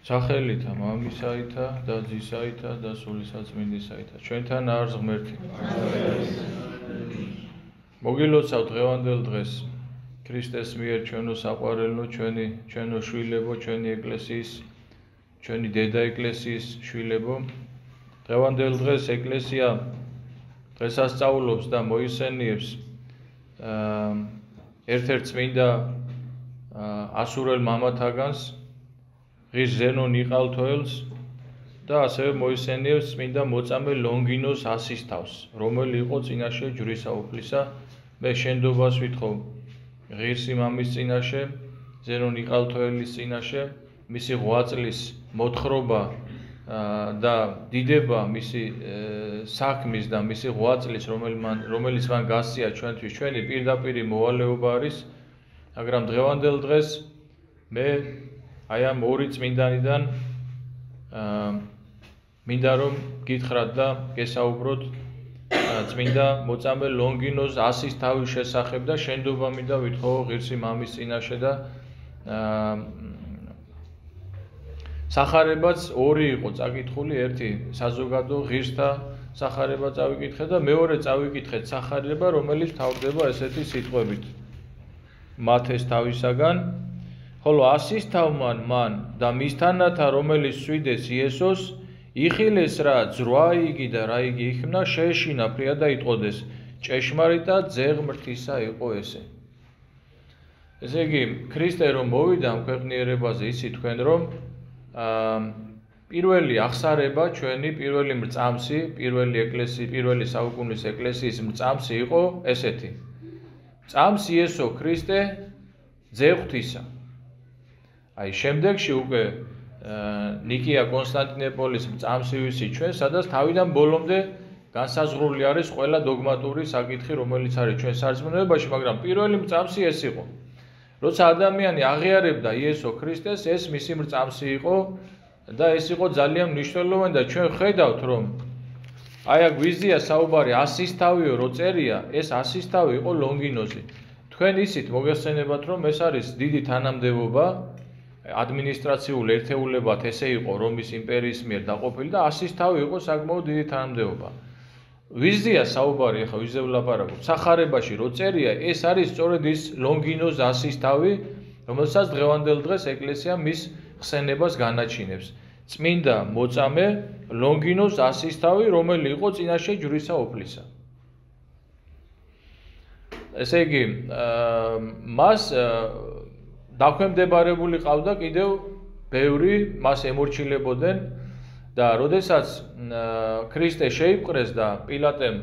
სახელითა მამისაითა და ძისაითა და სულისაწმინდისაითა. ჩვენთან არის ღმერთი. მოგილოცავ დღევანდელ დღეს ქრისტეს მიერ ჩვენო საყვარელო, ჩვენო შვილებო, ჩვენი ეკლესიის, ჩვენი დედა ეკლესიის შვილებო. დღევანდელ დღეს ეკლესია დღესასწაულობს და მოისენიებს ერთ-ერთ წმინდა ასურელ მამათაგანს, ღირს ზენონ იყალთოელს და ასევე მოისენიებს წმინდა მოწამე ლონგინოს ასის თავს, რომელი იყო წინაშე ჯვრისა უფლისა. მე შენდობას ვითხოვ ღირსი მამის წინაშე, ზენონ იყალთოელის წინაშე, მისი ღვაწლის მოთხრობა და დიდება მისი საქმის და მისი ღვაწლის, რომელიც მან გასწია ჩვენთვის, ჩვენი პირდაპირი მოვალეობა არის, მაგრამ დღევანდელ დღეს მე აი ამ ორი წმინდანიდან მინდა რომ გითხრათ და გესაუბროთ წმინდა მოწამე ლონგინოს ასის თავის შესახებ და შენდობა მინდა ვითხოვო ღირსი მამის წინაშე და სახარებაც ორი იყო წაკითხული, ერთი საზოგადო ღირსთა სახარება წავიკითხეთ და მეორე წავიკითხეთ სახარება, რომელიც თავდება ესეთი სიტყვებით: მათეს თავისაგან, ხოლო ასის თავმან მან და მისთანათა, რომელიც სვიდეს იესოს, იხილეს რა ძრვა იგი და რა იგი იქმნა, შეეშინა ფრია და იტყოდეს, ჭეშმარიტად ზეღმრთისა იყო ესე. ესე იგი, ქრისტე რომ მოვიდა ამ ქვეყნიერებაზე, იცით თქვენ რომ პირველი აღსარება ჩვენი, პირველი მრწამსი, პირველი საუკუნის ეკლესიის მრწამსი იყო ესეთი: მრწამს იესო ქრისტე ძეღვრთისა. აი შემდეგში უკვე ნიკია კონსტანტინოპოლის მრწამსი ვისი ჩვენ, სადაც თავიდან ბოლომდე განსაზღვრული არის ყველა დოგმატური საკითხი, რომელიც არის ჩვენ სარწმუნოებაში, მაგრამ პირველი მრწამსი ეს იყო. როცა ადამიანი აღიარებდა იესო ქრისტეს, ეს მისი მრწამსი იყო და ეს იყო ძალიან მნიშვნელოვანი და ჩვენ ხედავთ რომ აი აქ ვიზია საუბარი ასის თავიო რო წერია, ეს ასის თავი იყო ლონგინოზი. თქვენ იცით მოგეხსენებათ რომ ეს არის დიდი თანამდებობა, ადმინისტრაციულ ერთეულებად ესე იყო რომის იმპერიის მიერ დაყოფილი და ასის თავი იყო საკმაოდ დიდი თანამდებობა. ვიზია საუბარი, ახლა ვიზე ვლაპარაკობ, სახარებაში რო წერია, ეს არის სწორედ ის ლონგინოს ასის თავი, რომელსაც დღევანდელ დღეს ეკლესია მის ხსენებას განაჩინებს. წმინდა მოწამე ლონგინოს ასის თავი, რომელი იყო წინაშე ჯვრისა უფლისა. ესე იგი, მას დაქვემდებარებული ყავდა კიდევ ბევრი, მას ემორჩილებოდნენ და როდესაც ქრისტე შეიპყრეს და პილატემ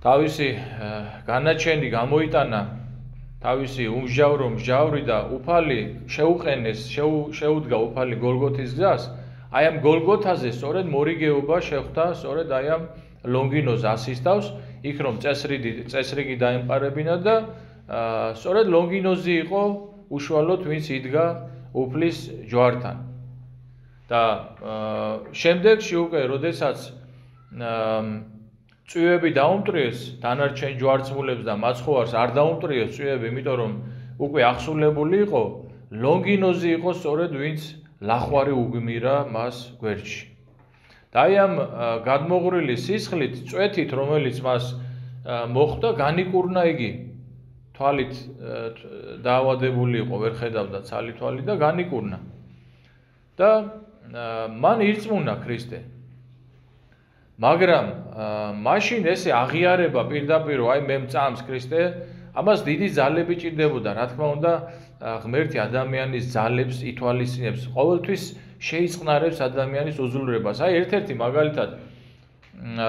თავისი განაჩენი გამოიტანა, თავისი უმჟავრო მსჯავრი და უფალი შეუყენეს, შეუდგა უფალი გოლგოთის გზას, აი ამ გოლგოთაზე სწორედ მორიგეობა შეხვდა სწორედ აი ამ ლონგინოს ასის თავს, იქ რომ წესრიგი დაემყარებინა და სწორედ ლონგინოზი იყო უშუალოდ ვინც იდგა უფლის ჯვართან. და შემდეგში უკვე როდესაც წვივები დაუმტვრიეს დანარჩენ ჯვარცმულებს და მაცხოვარს არ დაუმტვრიეს წვივები, იმიტომ რომ უკვე აღსულებული იყო, ლონგინოზი იყო სწორედ ვინც ლახვარი უგმირა მას გვერდში. და აი ამ გადმოღვრილი სისხლით, წვეთით, რომელიც მას მოხვდა, განიკურნა იგი. თვალით დაავადებული იყო, ვერ ხედავდა ცალი თვალი და განიკურნა. და მან ირწმუნა ქრისტე. მაგრამ მაშინ ესე აღიარება პირდაპირ, აი მე მწამს ქრისტე, ამას დიდი ძალები ჭირდებოდა, რა თქმა უნდა, ღმერთი ადამიანის ძალებს ითვალისწინებს, ყოველთვის შეიწყნარებს ადამიანის უზრუნველობას. აი ერთ-ერთი მაგალითად,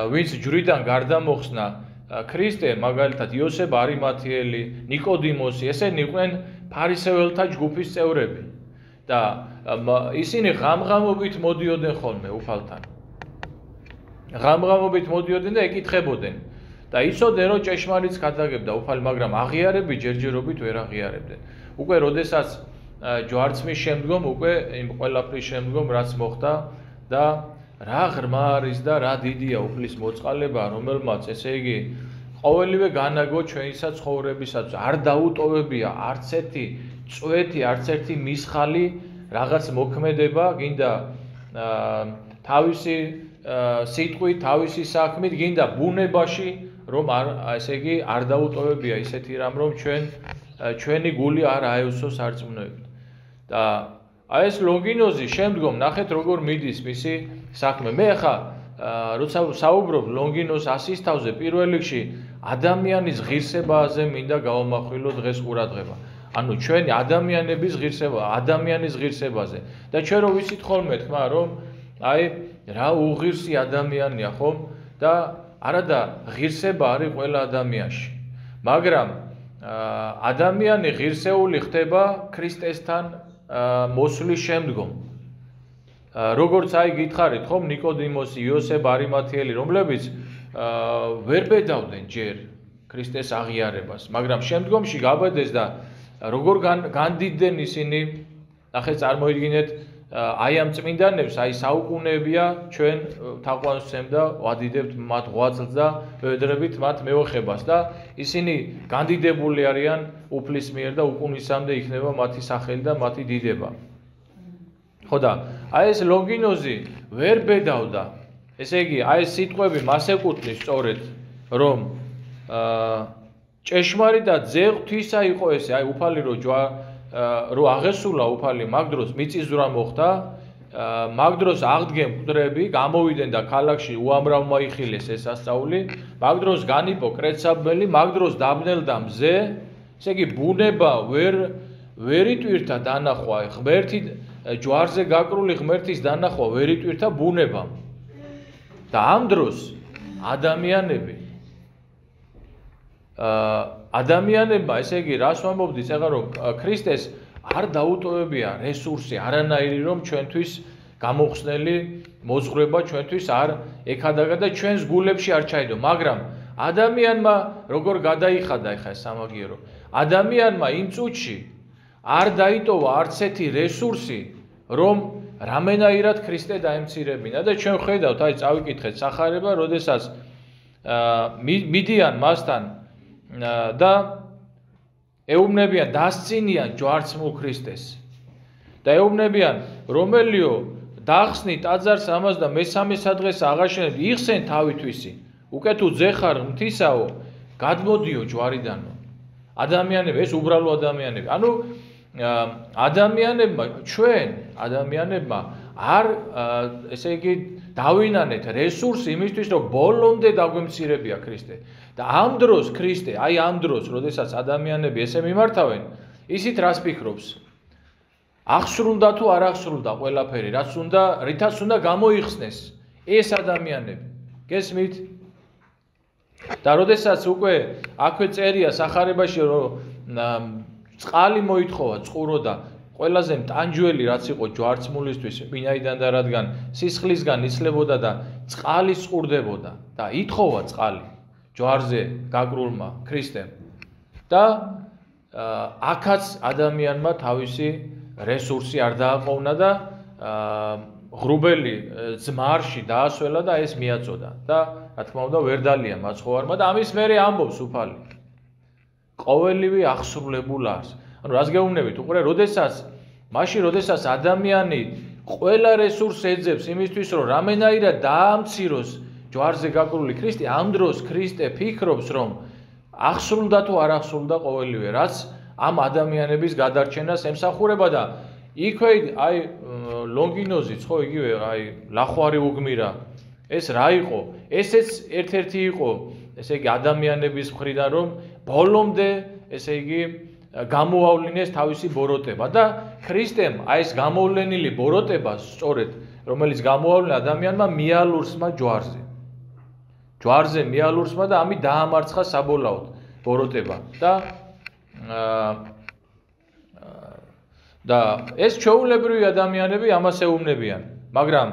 ვინც ჯვრიდან გარდა მოხსნა ქრისტე, მაგალითად იოსებ არიმათიელი, ნიკოდიმოსი, ესენი იყვნენ ფარისეველთა ჯგუფის წევრები და ისინი ღამღამობით მოდიოდნენ ხოლმე უფალთან. ღამღამობით მოდიოდნენ და ეკითხებოდნენ და იცოდნენ რომ ჭეშმარიტს ქადაგებდა უფალი, მაგრამ აღიარები ჯერჯერობით ვერ აღიარებდნენ. უკვე როდესაც ჯვარცმის შემდგომ, უკვე იმ ყველაფრის შემდგომ რაც მოხდა და რა ღრმა არის და რა დიდია უფლის მოწყალება, რომელმაც ესე იგი ყოველივე განაგო ჩვენისა ცხოვრებისაც არ დაუტოვებია არც ერთი წვეთი, არც ერთი მისხალი რაღაც მოქმედება, გინდა თავისი სიტყვით, თავისი საქმით, გინდა ბუნებაში, რომ ესე იგი არ დაუტოვებია ისეთი რამ, რომ ჩვენი გული არ აეუსოს სარწმუნოებით. და აი ეს ლონგინოზი შემდგომ ნახეთ როგორ მიდის მისი საქმე. მე ახლა როცა საუბრობ ლონგინოს ასისთავზე პირველ რიგში ადამიანის ღირსებაზე მინდა გავამახვილო დღეს ყურადღება. ანუ ჩვენი ადამიანების ღირსება, ადამიანის ღირსებაზე. და ჩვენ რო ვიცით ხოლმე თქმა რომ აი რა უღირსი ადამიანია ხომ და არადა ღირსება არის ყველა ადამიანში. მაგრამ ადამიანი ღირსეული ხდება ქრისტესთან მოსვლის შემდგომ. როგორც აი გითხარით ხომ ნიკოდიმოსი, იოსებ არიმათიელი, რომლებიც ვერ ბედავდნენ ჯერ ქრისტეს აღიარებას, მაგრამ შემდგომში გაბედეს და როგორ განდიდნენ ისინი, ნახეთ წარმოიდგინეთ აი ამ წმინდანებს, აი საუკუნეებია ჩვენ თაყვანისცემ და ვადიდებთ მათ ღვაწლს და ვედრებით მათ მეოხებას და ისინი განდიდებული არიან უფლის მიერ და უკუნისამდე იქნება მათი სახელი და მათი დიდება. ხო და აი ეს ლონგინოზი ვერ ბედავდა. ესე იგი აი ეს სიტყვები მას ეკუთვნის სწორედ რომ ჭეშმარიტად ზეღთვისა იყო ესე, აი უფალი რო აღესულა უფალი, მაგ დროს მიწისძვრა მოხდა, მაგ დროს აღდგენ მკვდრები, გამოვიდნენ და ქალაქში უამრავ მოიხილეს ეს სასწაული, მაგ დროს განიპო კრეცაბელი, მაგ დროს დაბნელდა მზე, ესე იგი ბუნება ვერ იტვირთა დანახვა, ღმერთი ჯვარზე გაკრული ღმერთის დანახვა ვერ იტვირთა ბუნებამ. და ამ დროს ადამიანებმა, ესე იგი, რას ვამბობდი, ეხლა რომ ქრისტეს არ დაუტოვებია რესურსი არანაირი, რომ ჩვენთვის გამოხსნელი მოძღვრება ჩვენთვის არ ეხადაგა და ჩვენს გულებში არ ჩაიდო, მაგრამ ადამიანმა როგორ გადაიხადა ეხა ეს სამაგიერო, ადამიანმა იმ წუთში არ დაიტოვა არც ერთი რესურსი, რომ რამენაირად ქრისტე დაემცირებინა და ჩვენ ხედავთ, აი წავიკითხეთ სახარება, როდესაც მიდიან მასთან და ეუბნებიან დასცინიან ჯვარცმულ ქრისტეს და ეუბნებიან რომელიო დახსნი ტაძარს ამას და მესამე დღეს აღაშენებ იხსენ თავითვისი უკვე თუ ძეხარ მთისაო გადმოდიო ჯვარიდანო ადამიანები ეს უბრალო ადამიანები ანუ ადამიანებმა არ ესე იგი დავინანეთ რესურსი იმისთვის რომ ბოლომდე დაგვემცირებია ქრისტე და ამ დროს ქრისტე აი ამ დროს როდესაც ადამიანები ესე მიმართავენ ისიც რას ფიქრობს აღსრულდა თუ არ აღსრულდა ყველაფერი რითაც უნდა გამოიხსნეს ეს ადამიანები გესმით და როდესაც უკვე აქვე წერია სახარებაში რომ წყალი მოითხოვა წყურო და ყველაზე მტანჯველი რაც იყო ჯვარცმულისთვის ვინაიდან და რადგან სისხლისგან იცლებოდა და წყალი სყურდებოდა და ითხოვა წყალი ჯვარზე გაკრულმა ქრისტემ და აქაც ადამიანმა თავისი რესურსი არ დააყოვნა და ღრუბელი ძმარში დაასველა და ეს მიაწოდა და რა თქმა უნდა ვერ დალია მაცხოვარმა და ამის მერე ამბობს უფალი ყოველივე აღსრულებულ არის ანუ რას გეუბნებით უყურე როდესაც ადამიანი ყველა რესურსს ეძებს იმისთვის რომ რამენაირად დაამციროს ჯვარზე გაკრული ქრისტე ამ დროს ქრისტე ფიქრობს რომ აღსრულდა თუ არ აღსრულდა ყოველივე რაც ამ ადამიანების გადარჩენას ემსახურება და იქვე აი ლონგინოზიც ხო იგივე აი ლახვარი უგმირა ეს რა იყო ესეც ერთ-ერთი იყო ესე იგი ადამიანების მხრიდან რომ ბოლომდე ესე იგი გამოავლინეს თავისი ბოროტება და ქრისტემ აი ეს გამოვლენილი ბოროტება სწორედ რომელიც გამოავლენა ადამიანმა მიალურსმა ჯვარზე მიალურსმა და ამით დაამარცხა საბოლოოდ ბოროტება და ეს ჩვეულებრივი ადამიანები ამას ეუბნებიან მაგრამ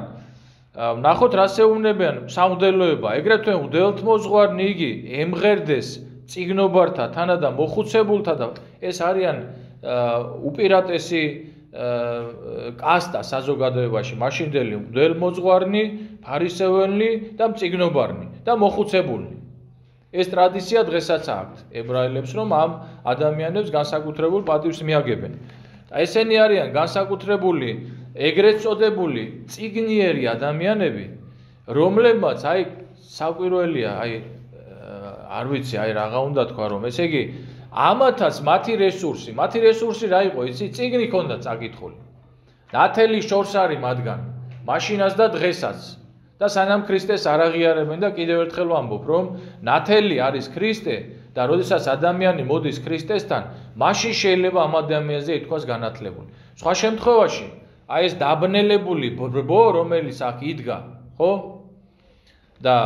ნახოთ რას ეუბნებიან სამღვდელოება ეგრეთვე მღვდელთმოძღვარნი იგი ემღერდეს წიგნობართა თანა და მოხუცებულთა და ეს არიან უპირატესი კასტა საზოგადოებაში მაშინდელი მღვდელმოძღვარნი ფარისეველი და წიგნობარნი და მოხუცებულნი ეს ტრადიცია დღესაც აქვთ ებრაელებს რომ ამ ადამიანებს განსაკუთრებულ პატივს მიაგებენ ესენი არიან განსაკუთრებული, ეგრეთ წოდებული წიგნიერი ადამიანები, რომლებმაც აი საკვირველია, აი არ ვიცი, აი რაღა უნდა თქვა რომ, ესე იგი ამათაც მათი რესურსი რა იყო, იცი? წიგნი ჰქონდა წაკითხული. ნათელი შორს არის მათგან, მაშინაც და დღესაც. და სანამ ქრისტეს არ აღიარებენ და კიდევ ერთხელ ვამბობ, რომ ნათელი არის ქრისტე და როდესაც ადამიანი მოდის ქრისტესთან, მაშინ შეიძლება ამ ადამიანზე ითქვას განათლებული. სხვა შემთხვევაში, აი ეს დაბნელებული ბრბო, რომელიც აქ იდგა, ხო? და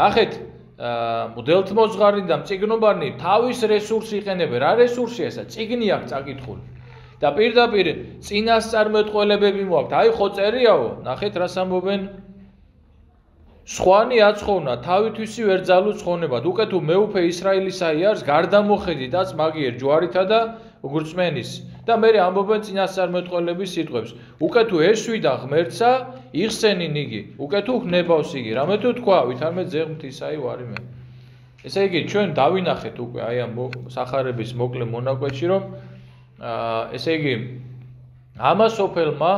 ნახეთ, მღვდელთმოძღვარი და მწიგნობარი თავის რესურსს იყენებენ. რა რესურსია ესა? წიგნი აქვს წაკითხული. და პირდაპირ წინასწარმეტყველებები მოაქვთ. აი ხო წერიაო, ნახეთ რას ამბობენ. სხვანი აცხოვნა თავითვისი ვერ ძალუც ხონებად. უკვე თუ მეუფე ისრაელისაი არის, გარდამოხედიდაც მაგიერ ჯვარითა და გურწმენის. და მე ამბობენ წინასწარმეტყველების სიტყვებს. უკვე თუ ესვიდა ღმერთსა, იხსენინ იგი. უკვე თუ ხნებავს იგი. რამე თუ თქვა, ვითარმე ძეღ მთისაი ვარი მე. ესე იგი, ჩვენ დავინახეთ უკვე აი ამ სახარების მოკლე მონაკვეთში, რომ ესე იგი, ამას სოფელმა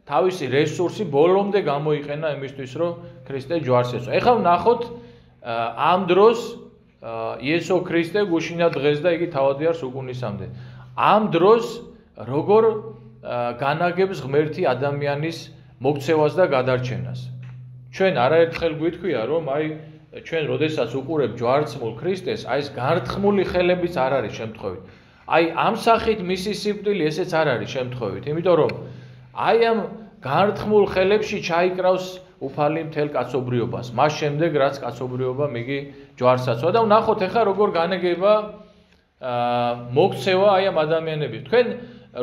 თავისი რესურსი ბოლომდე გამოიყენა იმისთვის, რომ ქრისტე ჯვარს ეწვა. ეხლა ვნახოთ ამ დროს იესო ქრისტე გუშინა დღეს და იგი თავადი არის უკუნისამდე. ამ დროს როგორ განაგებს ღმერთი ადამიანის მოქცევას და გადარჩენას. ჩვენ არაერთხელ გვითქვია, რომ აი ჩვენ როდესაც უყურებ ჯვარცმულ ქრისტეს, აი ეს გართხმული ხელებიც არ არის შემთხვევით. აი ამ სახით მისი სიკვდილი ესეც არ არის შემთხვევით, იმიტომ რომ აი ამ გართხმულ ხელებში ჩაიკრავს უფალი მთელ კაცობრიობას. მას შემდეგ რაც კაცობრიობა მიგი ჯვარსაცვა და ვნახოთ ახლა როგორ განეგება მოქცევა აი ამ ადამიანების. თქვენ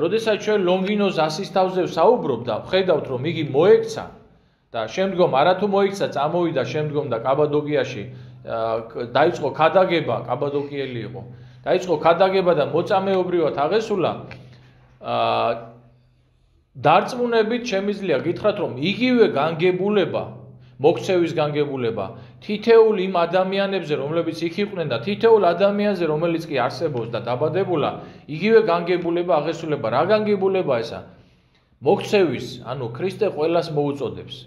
როდესაც ჩვენ ლონგინოს ასის თავზე საუბრობ და ხედავთ რომ იგი მოექცა და შემდგომ არათუ მოიქცა, წამოვიდა შემდგომ და კაბადოკიაში დაიწყო ქადაგება, კაბადოკიელი იყო. დაიწყო ქადაგება და მოწამეობრივად აღესულა. დარწმუნებით შემიძლია გითხრათ, რომ იგივე განგებულება, მოქცევის განგებულება, თითოეულ იმ ადამიანებზე, რომლებიც იქ იყვნენ და თითოეულ ადამიანზე, რომელიც კი არსებობს და დაბადებულა, იგივე განგებულება აღესულება. რა განგებულება ესა? მოქცევის, ანუ ქრისტე ყველას მოუწოდებს.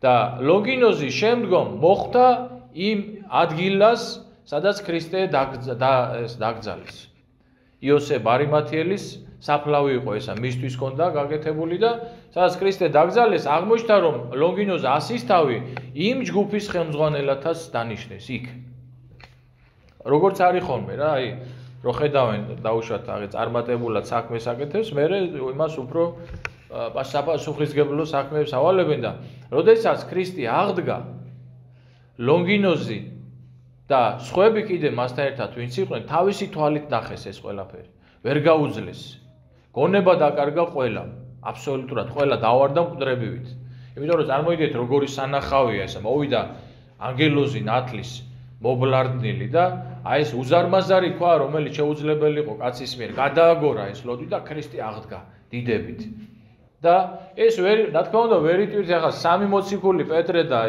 და ლონგინოზი შემდგომ მოხვდა იმ ადგილას, სადაც ქრისტე დაკრძალეს. იოსებ არიმათიელის საფლავი იყო ესა, მისთვის ჰქონდა გაკეთებული და სადაც ქრისტე დაკრძალეს, აღმოჩნდა რომ ლონგინოს ასის თავი იმ ჯგუფის ხელმძღვანელათაც დანიშნეს იქ. როგორც არის ხოლმე რა, აი რო ხედავენ დაუშვათ აღე წარმატებულად საქმეს აკეთებს, მე იმას უფრო პასუხისმგებლო საქმეებს ავალებენ და როდესაც ქრისტე აღდგა, ლონგინოზი და სხვები კიდე მასთან ერთად ვინც იყვნენ, თავისი თვალით ნახეს ეს ყველაფერი. ვერ გაუძლეს. გონება დაკარგა ყველა, აბსოლუტურად ყველა დავარდა მკვდრებივით. იმიტომ რომ წარმოიდგინეთ როგორი სანახავია ესა, მოვიდა ანგელოზი ნათლის მობლარდნილი და აი ეს უზარმაზარი ქვა, რომელიც შეუძლებელი იყო კაცის მიერ, გადააგორა ეს ლოდი და ქრისტე აღდგა დიდებით. და ეს რა თქმა უნდა ვერ იტვირთ ახლა სამი მოციქული პეტრე და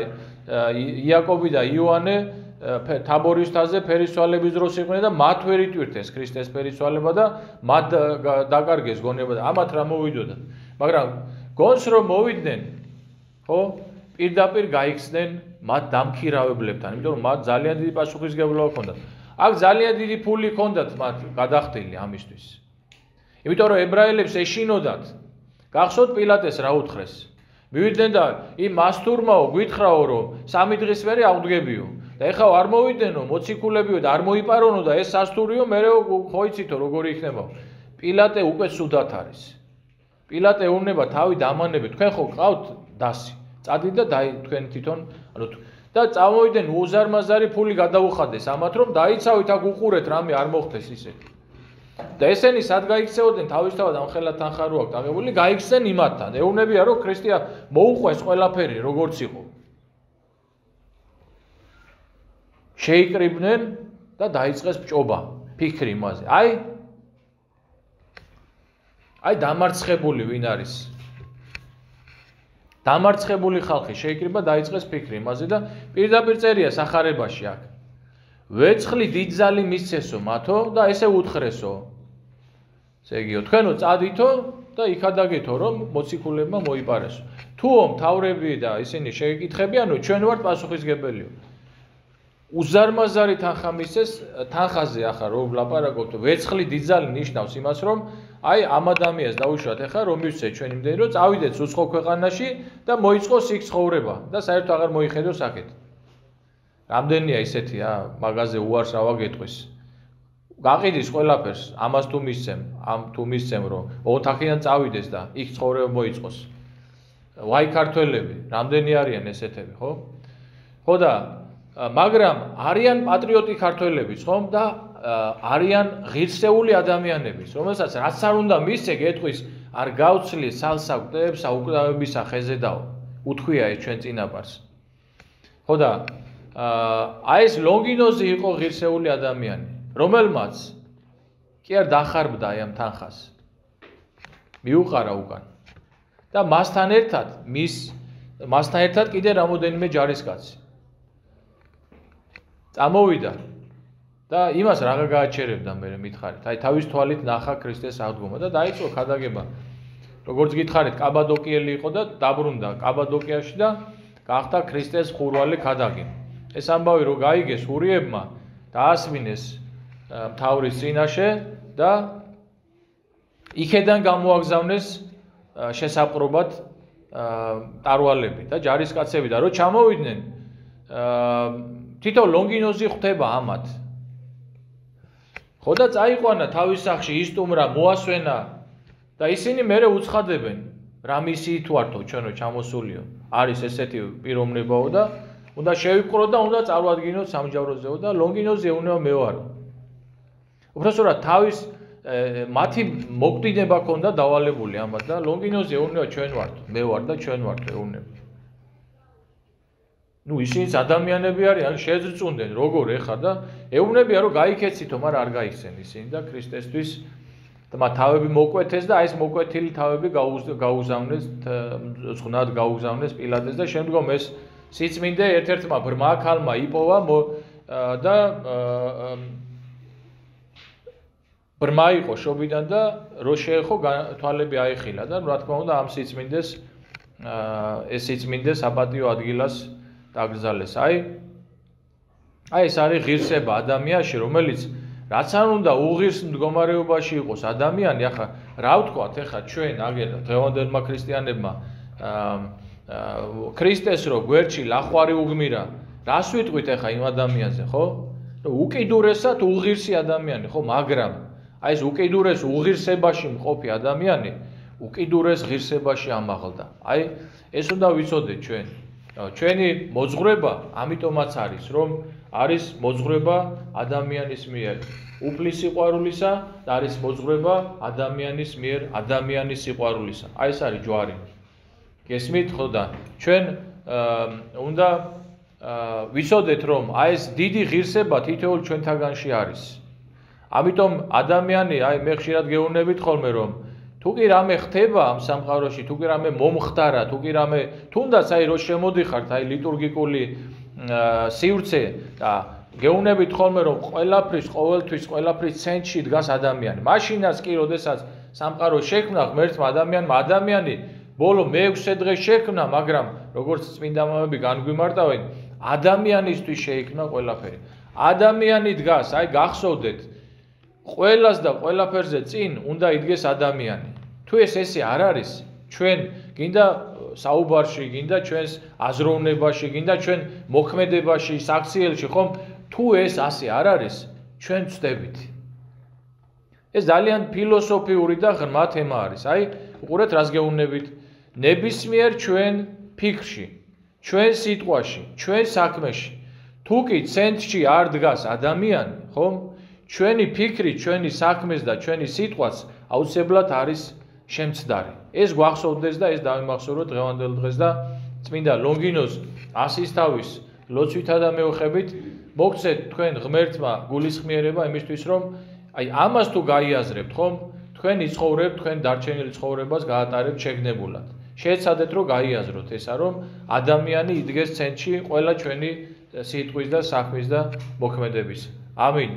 იაკობი და იოანე თაბორის მთაზე ფერისცვალების დროს იყვნენ და მათ ვერ იტვირთეს ქრისტეს ფერისცვალება და მათ დაკარგეს გონება და ამათ რა მოვიდოდა. მაგრამ გონს რომ მოვიდნენ, ხო, პირდაპირ გაიქცნენ მათ დამქირავებლებთან, იმიტომ რომ მათ ძალიან დიდი პასუხისმგებლობა ჰქონდათ. აქ ძალიან დიდი ფული ჰქონდათ მათ გადახდილი ამისთვის. იმიტომ რომ ებრაელებს ეშინოდათ. გახსოვთ პილატეს რა უთხრეს? მივიდნენ და იმ მასტურმაო გვითხრაო რომ 3 დღის მერე აღდგებიო. და ეხლა არ მოვიდნენო, მოციქულებიო და არ მოიპარონო და ეს სასტურიო, მე ხო იცითო როგორი იქნება. პილატე უკვე სუდათ არის. პილატე უნება თავი დამანებით, თქვენ ხო ყავთ დასი. წადით და თქვენ თვითონ, ანუ და წამოვიდნენ უზარმაზარი ფული გადაუხადეს ამათ, რომ დაიცავით აქ უყურეთ რამე არ მოხდეს ისეთი. და ესენი სად გაიქცეოდნენ თავისთავად ამ ხელად თანხა რო აქვს აღებული, გაიქცნენ იმათთან. ეუბნებია რომ ქრისტე მოუყვეს ყველაფერი როგორც იყო. შეიკრიბნენ და დაიწყეს ბჭობა, ფიქრი იმაზე. აი დამარცხებული ვინ არის? დამარცხებული ხალხი შეიკრიბა, დაიწყეს ფიქრი იმაზე და პირდაპირ წერია სახარებაში აქ. ვეცხლი დიდძალი მისცესო მათო და ესე უთხრესო. ესე იგიო, თქვენო წადითო და იქადაგეთო, რომ მოციქულებმა მოიპარესო. თუო მთავრები და ისინი შეეკითხებიანო, ჩვენ ვართ პასუხისგებელიო. უზარმაზარი თანხა მისცეს, თანხაზე ახლა რომ ვლაპარაკობთ, ვერცხლი დიდძალი ნიშნავს იმას, რომ აი ამ ადამიანს დაუშვათ ახლა რომ მივცე ჩვენი იმდენი, რომ წავიდეთ უცხო ქვეყანაში და მოიწყოს იქ ცხოვრება და საერთოდ აღარ მოიხედოს აქეთ. რამდენია ისეთია, მაგაზე უარს რა ვაგეტყვის. გაყიდის ყველაფერს, ამას თუ მისცემ, ამ თუ მისცემ, რომ ოღონდ აქედან წავიდეს და იქ ცხოვრება მოიწყოს. ვაი ქართველები, რამდენი არიან ესეთები, ხო? ხო და მაგრამ არიან პატრიოტი ქართველებიც, ხომ და არიან ღირსეული ადამიანებიც, რომელსაც რაც არ უნდა მისცე გეტყვის, არ გავცლი სალსაკვდებს, საუკლავებისა ხეზე და უთქვია ეს ჩვენ წინაპარს. ხო და აი ეს ლონგინოზი იყო ღირსეული ადამიანი, რომელმაც კი არ დახარბდა აი ამ თანხას. მიუყარა უკან. და მასთან ერთად კიდე რამოდენიმე ჯარისკაცი. წამოვიდა და იმას რაღა გააჩერებდა მე მითხარით. აი თავის თვალით ნახა ქრისტეს აღდგომა და დაიწყო ქადაგება. როგორც გითხარით, კაბადოკიელი იყო და დაბრუნდა კაბადოკიაში და გახდა ქრისტეს ხურვალი ქადაგი. ეს ამბავი რო გაიგეს ურიებმა, დაასმინეს მთავრის წინაშე და იქედან გამოაგზავნეს შესაპყრობად ტარვალები და ჯარისკაცები და რო ჩამოვიდნენ თითო ლონგინოზი ხვდება ამათ. ხო და წაიყვანა თავის სახლში, ისტუმრა, მოასვენა და ისინი მერე უცხადებენ, რა მისიით ვართო ჩვენო ჩამოსულიო. არის ესეთი პიროვნებაო და უნდა შევიპყროთ და უნდა წარვადგინოთ სამჯავროზეო და ლონგინოზი ეუნება მე ვარო. უბრალოდ თავის მათი მოკვდინება ქონდა დავალებული ამათ და ლონგინოზი ეუნება ჩვენ ვართ, მე ვარ და ჩვენ ვართ ეუნება. ნუ ისინიც ადამიანები არიან, შეძრწუნდნენ როგორ ეხა და ეუბნებიან რომ გაიქეცითო, მაგრამ არ გაიქცენ ისინი და ქრისტესთვის და თავები მოკვეთეს და აი ეს მოკვეთილი თავები გაუგზავნეს, ზღნად გაუგზავნეს პილატეს და შემდგომ ეს სიწმინდე ერთ-ერთმა ბრმა ქალმა იპოვა და ბრმა იყო შობიდან და რო შეეხო თვალები აიხილა და რა თქმა უნდა ამ სიწმინდეს ეს სიწმინდე საპატიო ადგილას დაგზალეს. აი ეს არის ღირსება ადამიანში, რომელიც რაც არ უნდა უღირს მდგომარეობაში იყოს ადამიანი, ახლა რა ვთქვათ, ახლა ჩვენ აგერ დღევანდელმა ქრისტიანებმა ქრისტეს რო გვერდში ლახვარი უგმირა, რას ვიტყვით ახლა იმ ადამიანზე, ხო? უკიდურესად უღირსი ადამიანი, ხო, მაგრამ აი ეს უკიდურეს უღირსებაში მყოფი ადამიანი უკიდურეს ღირსებაში ამაღლდა. აი ეს უნდა ვიცოდეთ ჩვენ. ჩვენი მოძღვრება ამიტომაც არის, რომ არის მოძღვრება ადამიანის მიერ უფლის სიყვარულისა და არის მოძღვრება ადამიანის მიერ ადამიანის სიყვარულისა. აი ეს არის ჯვარი. გესმით ხო და ჩვენ უნდა ვიცოდეთ, რომ აი ეს დიდი ღირსება თითოეულ ჩვენთაგანში არის. ამიტომ ადამიანი, აი მე ხშირად გეუბნებით ხოლმე, რომ თუ კი რამე ხდება ამ სამყაროში, თუ კი რამე მომხდარა, თუ კი რამე თუნდაც აი რო შემოდიხართ აი ლიტურგიკული სივრცე და გეუბნებით ხოლმე, რომ ყველაფრის ყოველთვის ყველაფრის ცენტრში დგას ადამიანი. მაშინაც კი, როდესაც სამყარო შექმნა ღმერთმა ადამიანმა, ადამიანი ბოლო მე-6 დღეს შექმნა, მაგრამ როგორც წმინდა მამები განგვიმარტავენ, ადამიანისთვის შეიქმნა ყველაფერი. ადამიანი დგას, აი გახსოვდეთ, ყველას და ყველაფერზე წინ უნდა იდგეს ადამიანი. თუ ესე არ არის, ჩვენ გინდა საუბარში, გინდა ჩვენს აზროვნებაში, გინდა ჩვენ მოქმედებაში, საქციელში, ხომ, თუ ეს ასე არ არის, ჩვენ ვწდებით. ეს ძალიან ფილოსოფიური და ღრმა თემა არის. აი, უყურეთ რას გეუბნებით. ნებისმიერ ჩვენ ფიქრში, ჩვენ სიტყვაში, ჩვენ საქმეში, თუ კი ცენტრში არ დგას ადამიანი, ხომ? ჩვენი ფიქრი, ჩვენი საქმეს და ჩვენი სიტყვაც აუცილებლად არის შემცდარი. ეს გვახსოვდეს და ეს დავიმახსოვროთ დღევანდელ დღეს და წმინდა ლონგინოს ასისთავის ლოცვითა და მეუხებით მოგცეთ თქვენ ღმერთმა გულისხმიერება იმისთვის, რომ აი ამას თუ გაიაზრებთ, ხომ? თქვენ იცხოვრებთ, თქვენ დარჩენილ ცხოვრებას გაატარებთ შეგნებულად. შეეცადეთ, რომ გაიაზროთ ესა, რომ ადამიანი იდგეს ცენტრში ყველა ჩვენი სიტყვის და საქმის და მოქმედების. ამინ.